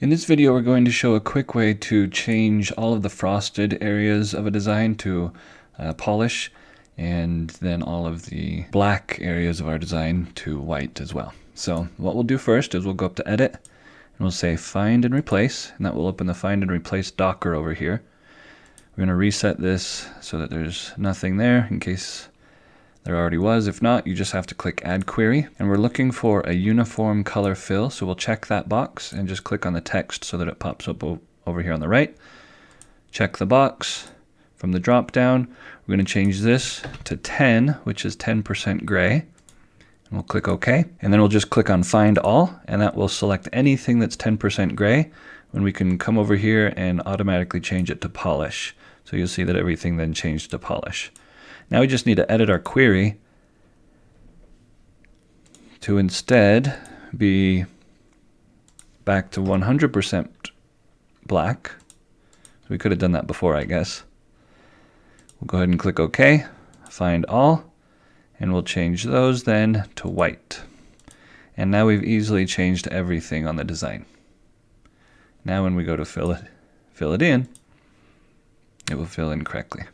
In this video, we're going to show a quick way to change all of the frosted areas of a design to polish, and then all of the black areas of our design to white as well. So what we'll do first is we'll go up to Edit, and we'll say Find and Replace, and that will open the Find and Replace Docker over here. We're going to reset this so that there's nothing there in case there already was. If not, you just have to click Add Query. And we're looking for a uniform color fill, so we'll check that box and just click on the text so that it pops up over here on the right. Check the box. From the drop down, we're going to change this to 10, which is 10% gray. And we'll click OK. And then we'll just click on Find All, and that will select anything that's 10% gray. When we can come over here and automatically change it to polish. So you'll see that everything then changed to polish. Now we just need to edit our query to instead be back to 100% black. We could have done that before, I guess. We'll go ahead and click OK, Find All, and we'll change those then to white. And now we've easily changed everything on the design. Now when we go to fill it in, it will fill in correctly.